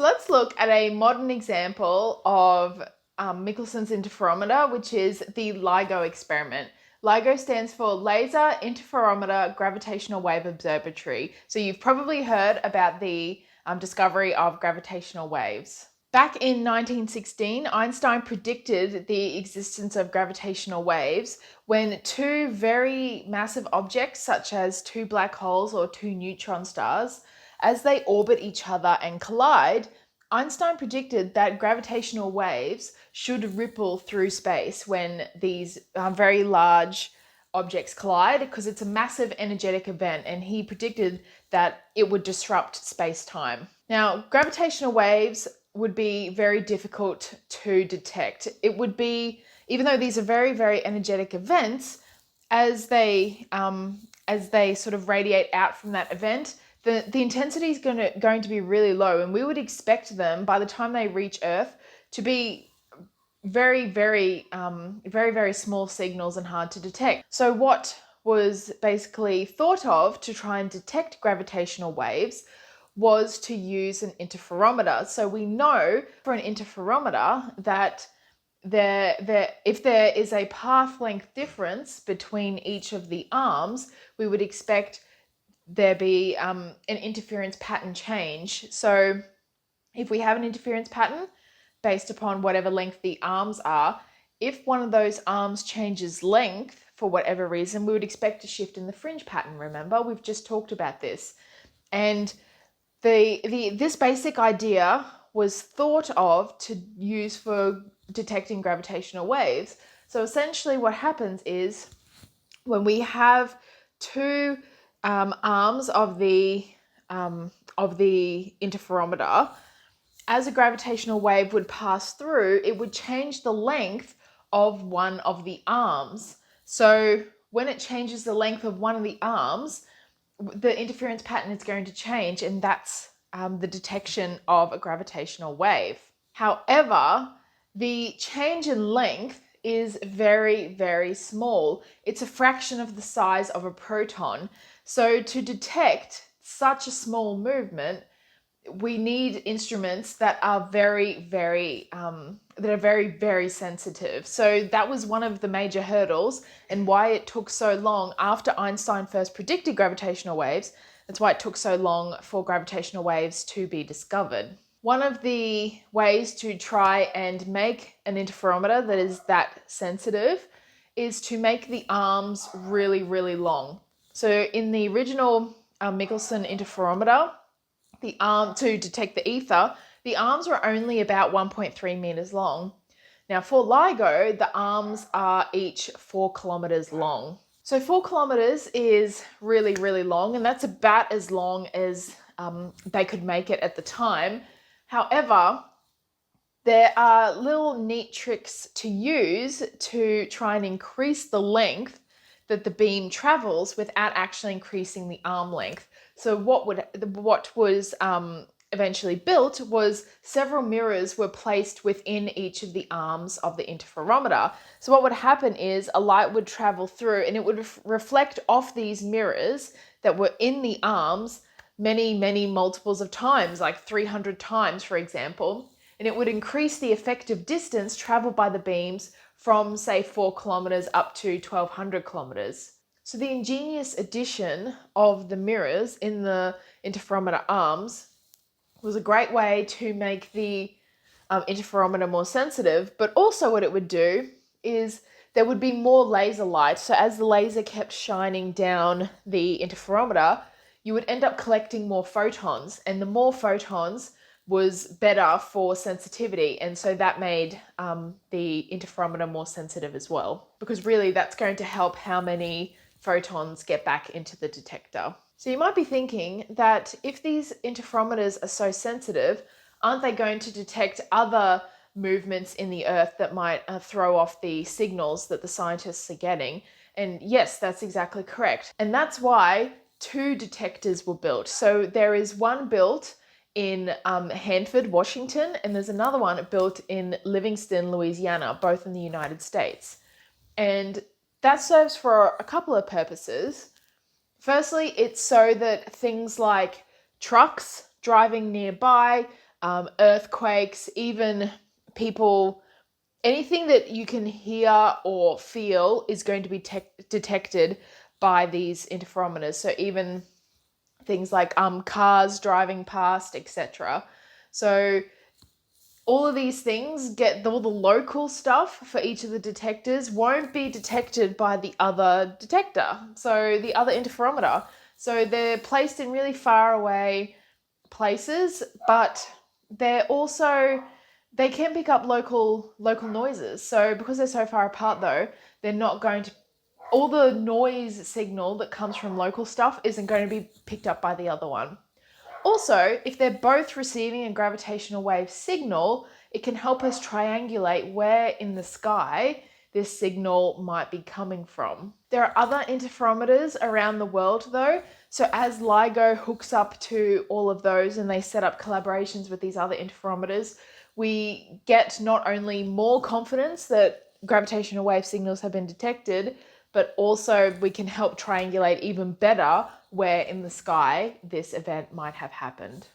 So let's look at a modern example of Michelson's interferometer, which is the LIGO experiment. LIGO stands for Laser Interferometer Gravitational Wave Observatory. So you've probably heard about the discovery of gravitational waves. Back in 1916, Einstein predicted the existence of gravitational waves when two very massive objects, such as two black holes or two neutron stars, as they orbit each other and collide, Einstein predicted that gravitational waves should ripple through space when these very large objects collide, because it's a massive energetic event, and he predicted that it would disrupt space-time. Now, gravitational waves would be very difficult to detect. It would be, even though these are very, very energetic events, as they sort of radiate out from that event, the intensity is going to be really low, and we would expect them, by the time they reach Earth, to be very, very small signals and hard to detect. So what was basically thought of to try and detect gravitational waves was to use an interferometer. So we know for an interferometer that if there is a path length difference between each of the arms, we would expect there be an interference pattern change. So if we have an interference pattern based upon whatever length the arms are, if one of those arms changes length for whatever reason, we would expect a shift in the fringe pattern. Remember, we've just talked about this. And this basic idea was thought of to use for detecting gravitational waves. So essentially what happens is, when we have two arms of the interferometer, as a gravitational wave would pass through, it would change the length of one of the arms. So when it changes the length of one of the arms, the interference pattern is going to change, and that's the detection of a gravitational wave. However, the change in length is very, very small. It's a fraction of the size of a proton. So to detect such a small movement, we need instruments that are very, very sensitive. So that was one of the major hurdles, and why it took so long after Einstein first predicted gravitational waves. That's why it took so long for gravitational waves to be discovered. One of the ways to try and make an interferometer that is that sensitive is to make the arms really, really long. So in the original Michelson interferometer, the arm to detect the ether, the arms were only about 1.3 meters long. Now for LIGO, the arms are each 4 kilometers long. So 4 kilometers is really, really long, and that's about as long as they could make it at the time. However, there are little neat tricks to use to try and increase the length that the beam travels without actually increasing the arm length. So what was eventually built was several mirrors were placed within each of the arms of the interferometer. So what would happen is a light would travel through, and it would reflect off these mirrors that were in the arms many, many multiples of times, like 300 times, for example. And it would increase the effective distance traveled by the beams from, say, 4 kilometers up to 1,200 kilometers. So the ingenious addition of the mirrors in the interferometer arms was a great way to make the interferometer more sensitive, but also what it would do is there would be more laser light. So as the laser kept shining down the interferometer, you would end up collecting more photons, and the more photons was better for sensitivity, and so that made the interferometer more sensitive as well, because really that's going to help how many photons get back into the detector. So you might be thinking that if these interferometers are so sensitive, aren't they going to detect other movements in the Earth that might throw off the signals that the scientists are getting? And yes, that's exactly correct. And that's why 2 detectors were built. So there is one built in Hanford, Washington, and there's another one built in Livingston, Louisiana, both in the United States. And that serves for a couple of purposes. Firstly, it's so that things like trucks driving nearby earthquakes, even people, anything that you can hear or feel is going to be detected by these interferometers. So even things like cars driving past, etc. So all of these things get all the local stuff for each of the detectors won't be detected by the other detector, so the other interferometer. So they're placed in really far away places, but they can pick up local noises. So because they're so far apart though, they're not going to, all the noise signal that comes from local stuff isn't going to be picked up by the other one. Also, if they're both receiving a gravitational wave signal, it can help us triangulate where in the sky this signal might be coming from. There are other interferometers around the world though, so as LIGO hooks up to all of those and they set up collaborations with these other interferometers, we get not only more confidence that gravitational wave signals have been detected, but also we can help triangulate even better where in the sky this event might have happened.